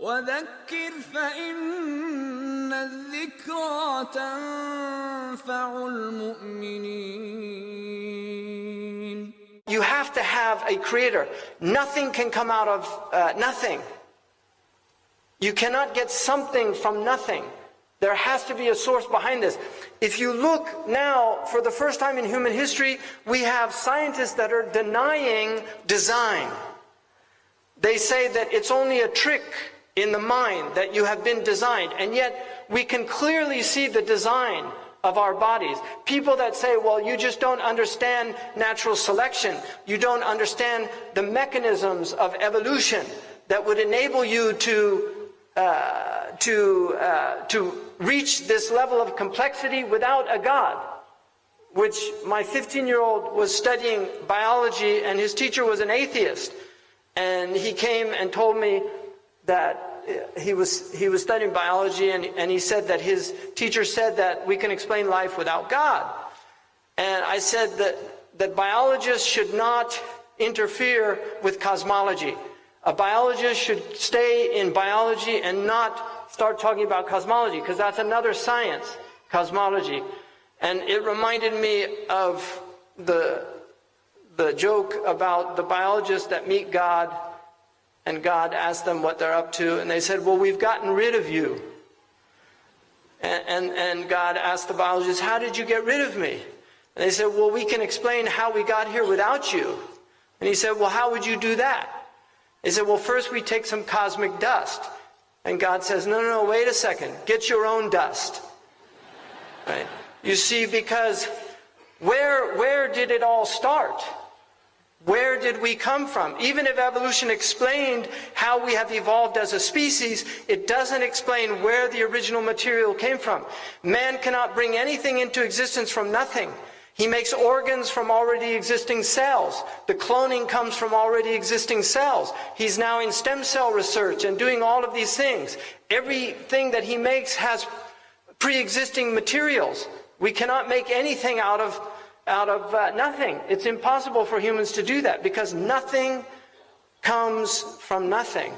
وذكر فإن الذكرى تنفع المؤمنين. You have to have a creator. Nothing can come out of nothing. You cannot get something from nothing. There has to be a source behind this. If you look now, for the first time in human history, we have scientists that are denying design. They say that it's only a trick in the mind that you have been designed, and yet we can clearly see the design of our bodies. People that say, well, you just don't understand natural selection, you don't understand the mechanisms of evolution that would enable you to reach this level of complexity without a God. Which my 15-year-old was studying biology, and his teacher was an atheist. And he came and told me that he was studying biology, and he said that his teacher said that we can explain life without God. And I said that biologists should not interfere with cosmology. A biologist should stay in biology and not start talking about cosmology, because that's another science, cosmology. And it reminded me of the joke about the biologists that meet God, and God asked them what they're up to, and they said, well, we've gotten rid of you. And God asked the biologists, how did you get rid of me? And they said, well, we can explain how we got here without you. And he said, well, how would you do that? They said, well, first we take some cosmic dust. And God says, no, wait a second. Get your own dust. Right? You see, because where did it all start? Where did we come from? Even if evolution explained how we have evolved as a species, it doesn't explain where the original material came from. Man cannot bring anything into existence from nothing. He makes organs from already existing cells. The cloning comes from already existing cells. He's now in stem cell research and doing all of these things. Everything that he makes has pre-existing materials. We cannot make anything out of nothing. It's impossible for humans to do that, because nothing comes from nothing.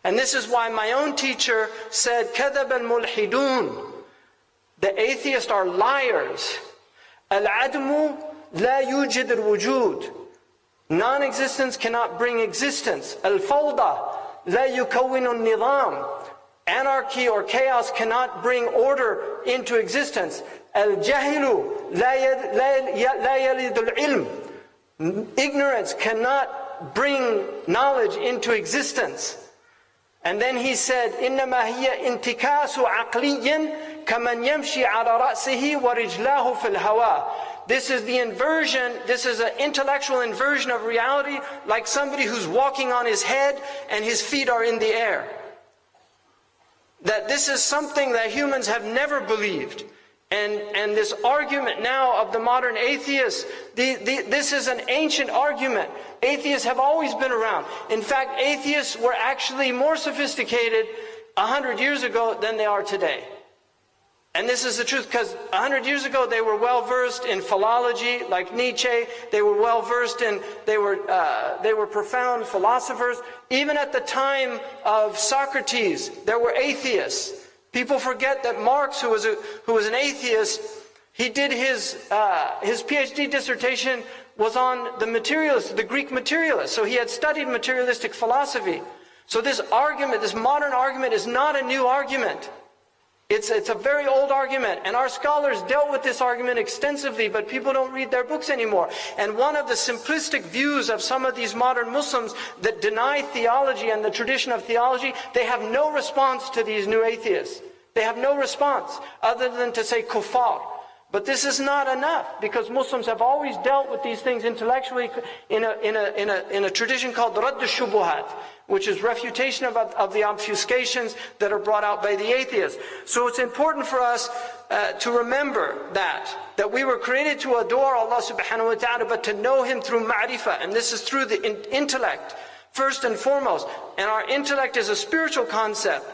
And this is why my own teacher said, كَذَبَ الْمُلْحِدُونَ. The atheists are liars. الْعَدْمُ لَا يُوجِدُ الْوُجُودِ. Non-existence cannot bring existence. الْفَوْضَى لَا يُكَوِّنُ النِّظَامِ. Anarchy or chaos cannot bring order into existence. الْجَهِلُ لَا يَلِدُ الْعِلْمِ. Ignorance cannot bring knowledge into existence. And then he said, إِنَّمَا هِيَ انْتِكَاسُ عَقْلِيٍّ كَمَنْ يَمْشِي عَلَى رَأْسِهِ وَرِجْلَاهُ فِي الْهَوَىٰ. This is the inversion, this is an intellectual inversion of reality, like somebody who's walking on his head and his feet are in the air. That this is something that humans have never believed. And this argument now of the modern atheists, this is an ancient argument. Atheists have always been around. In fact, atheists were actually more sophisticated 100 years ago than they are today. And this is the truth, because 100 years ago they were well versed in philology, like Nietzsche. They were well versed in, they were profound philosophers. Even at the time of Socrates, there were atheists. People forget that Marx, who was an atheist, he did his PhD dissertation was on the materialists, the Greek materialists. So he had studied materialistic philosophy. So this argument, this modern argument, is not a new argument. It's a very old argument, and our scholars dealt with this argument extensively, but people don't read their books anymore. And one of the simplistic views of some of these modern Muslims that deny theology and the tradition of theology, they have no response to these new atheists. They have no response other than to say kuffar. But this is not enough, because Muslims have always dealt with these things intellectually in a tradition called Radd al-Shubuhat, which is refutation of the obfuscations that are brought out by the atheists. So it's important for us to remember that we were created to adore Allah subhanahu wa ta'ala, but to know Him through ma'rifah, and this is through the intellect, first and foremost. And our intellect is a spiritual concept.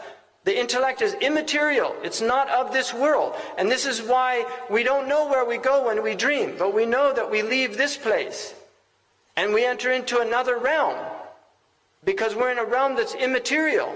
The intellect is immaterial. It's not of this world. And this is why we don't know where we go when we dream, but we know that we leave this place and we enter into another realm, because we're in a realm that's immaterial.